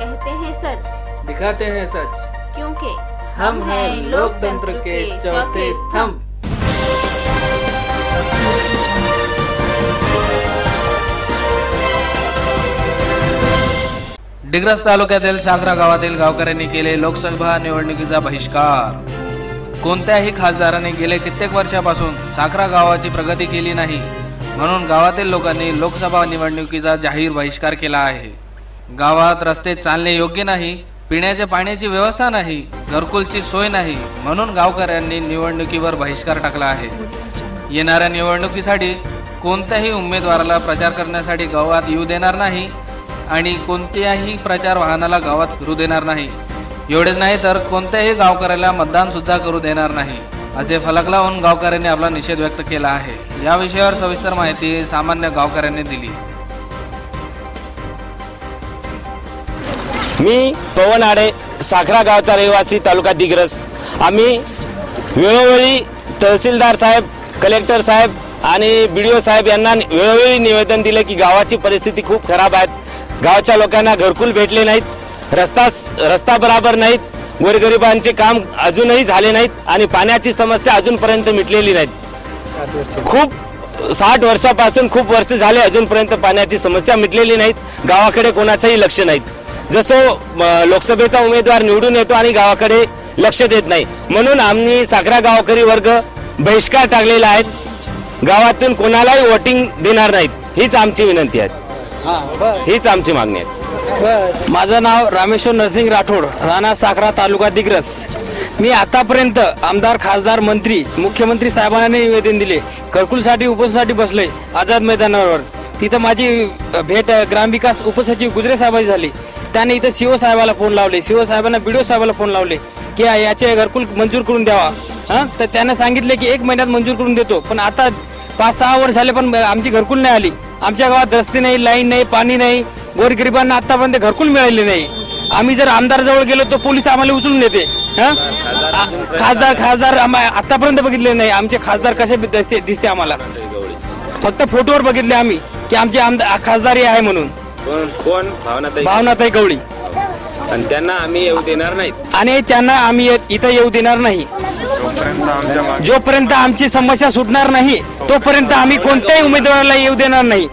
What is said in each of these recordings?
कहते हैं सच, दिखाते हैं सच, क्योंकि हम हैं लोकतंत्र के चौथे स्तंभ। डिग्रस तालुक्यातील साखरा गावातील गावकऱ्यांनी केले लोकसभा निवडणुकीचा बहिष्कार। कोणत्याही खासदाराने गेले कित्येक वर्षापासून साखरा गावाची प्रगती केली नाही, म्हणून गावातील लोकांनी लोकसभा निवडणुकीचा जाहीर बहिष्कार केला आहे। गावात रस्ते चालणे योग्य नाही, पिण्याच्या पाण्याची व्यवस्था नाही, घरकुलची सोय नाही, म्हणून गावकऱ्यांनी निवडणुकीवर बहिष्कार टाकला आहे। येणाऱ्या निवडणुकीसाठी कोणत्याही उमेदवाराला प्रचार करण्यासाठी गावात येऊ देणार नाही आणि कोणत्याही प्रचार वाहनाला गावात फिरू देणार नाही। एवढेच नाही तर कोणत्याही गावकऱ्याला मतदान सुद्धा करू देणार नाही, असे फलक लावून गावकऱ्यांनी आपला निषेध व्यक्त केला आहे। या विषयावर सविस्तर माहिती सामान्य गावकऱ्यांनी दिली। मी पवन आडे, साखरा गावचा रहिवासी, तालुका दिग्रस। आम्ही वेळोवेळी तहसीलदार साहेब, कलेक्टर साहेब आणि BDO साहेब यांना वेळोवेळी निवेदन दिले की गावाची परिस्थिती खूप खराब आहे। गावाच्या लोकांना घरकुल भेटले नाहीत, रस्ता बराबर नाहीत, गोरगरिबांचे काम अजूनही झाले नाहीत आणि पाण्याची समस्या अजूनपर्यंत मिटलेली नाहीत। खूप 60 वर्षापासून खूप वर्ष झाले अजूनपर्यंत पाण्याची समस्या मिटलेली नाहीत। गावाकडे कोणाचंही लक्ष नाहीत। जसं लोकसभेचा उमेदवार निवडून येतो आणि गावाकडे लक्ष देत नाही, म्हणून आम्ही साखरा गावकरी वर्ग बहिष्कार टाकलेला आहे। गावातून कोणालाही वोटिंग देणार नाहीत, हीच आमची विनंती आहे, हीच आमची मागणी आहे। माझं नाव रामेश्वर नरसिंग राठोड, राणा साखरा, तालुका दिग्रस। मी आतापर्यंत आमदार, खासदार, मंत्री, मुख्यमंत्री साहेबांना निवेदन दिले। घरकुलसाठी उपसाठी बसले आझाद मैदानावर। तिथं माझी भेट ग्रामविकास उपसचिव गुजरे साहेबांची झाली। त्याने इथं CO साहेबाला फोन लावले, CO साहेबांना BDO साहेबाला फोन लावले की याचे घरकुल मंजूर करून द्यावा। तर त्याने सांगितले की 1 महिन्यात मंजूर करून देतो, पण आता 5-6 वर्ष झाले पण आमची घरकुल नाही आली। आमच्या गावात रस्ते नाही, लाईन नाही, पाणी नाही, गोरगरिबांना आतापर्यंत घरकुल मिळाले नाही। आम्ही जर आमदाराजवळ गेलो तर पोलीस आम्हाला उचलून नेते। खासदार आतापर्यंत बघितले नाही। आमचे खासदार कसे दिसते आम्हाला, फक्त फोटोवर बघितले आम्ही की आमचे खासदार आहे म्हणून। कोण? भावनाताई गवळी। आणि त्यांना आम्ही येऊ देणार नाहीत आणि त्यांना आम्ही इथं येऊ देणार नाही। जोपर्यंत आमची समस्या सुटणार नाही तोपर्यंत आम्ही कोणत्याही उमेदवाराला येऊ देणार नाही।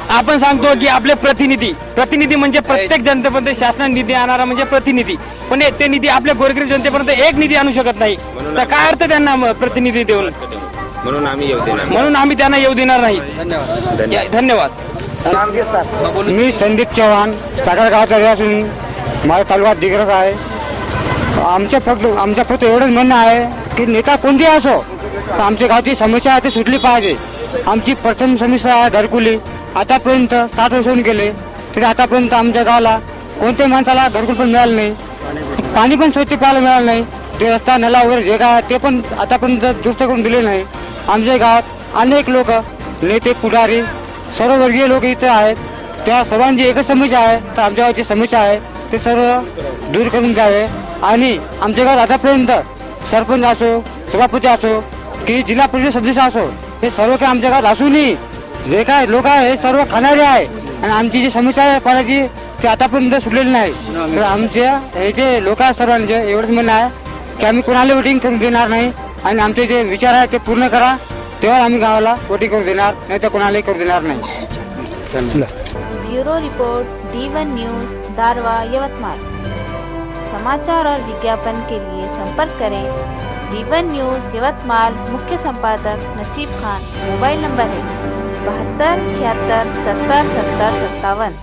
आपण सांगतो की आपले प्रतिनिधी म्हणजे प्रत्येक जनतेपर्यंत शासन निधी आणणारा म्हणजे प्रतिनिधी, पण ते निधी आपल्या गोरगरीब जनतेपर्यंत एक निधी आणू शकत नाही, तर काय अर्थ त्यांना प्रतिनिधी देऊन? म्हणून आम्ही त्यांना येऊ देणार नाही। धन्यवाद। मी संदीप चव्हाण, साखरा गावाचा रहिवासी, माझा तालुका दिग्रस आहे। आमच्या फक्त एवढंच म्हणणं आहे की नेता कोणती असो, आमच्या गावची समस्या आहे ती सुटली पाहिजे। आमची प्रथम समस्या आहे घरकुली। आतापर्यंत 60 वर्ष होऊन गेले तरी आतापर्यंत आमच्या गावाला कोणत्याही माणसाला घरकुल पण मिळालं नाही, पाणी पण स्वच्छ प्यायला मिळालं नाही, ते रस्ता नला वगैरे जे काय ते पण आतापर्यंत दुरुस्त करून दिले नाही। आमच्या गावात अनेक लोक, नेते, पुढारी, सर्ववर्गीय लोक इथे आहेत। त्या सर्वांची एकच समस्या आहे, तर आमच्या गावाची समस्या आहे ते सर्व दूर करून द्यावे। आणि आमच्या गावात आतापर्यंत सरपंच असो, सभापती असो की जिल्हा परिषद सदस्य असो, हे सर्व काही आमच्या गावात असूनही जे काय लोक आहे हे सर्व खाणारे आहे आणि आमची जी समस्या आहे पाण्याची ती आतापर्यंत सुटलेली नाही। तर आमच्या हे जे लोक आहेत सर्वांचे एवढंच म्हणणं आहे की आम्ही कोणाला वोटिंग करून देणार नाही आणि आमचे जे विचार आहे ते पूर्ण करा, तेव्हा आम्ही गावाला वोटिंग करून देणार, नाही तर कोणालाही करू देणार नाही। Bureau report D1 news, Darwha, Yavatmal. समाचार और विज्ञापन के लिए संपर्क करें D1 न्यूज़ यवतमाल, मुख्य संपादक नसीब खान। मोबाइल नंबर है 72 76 70 70 57।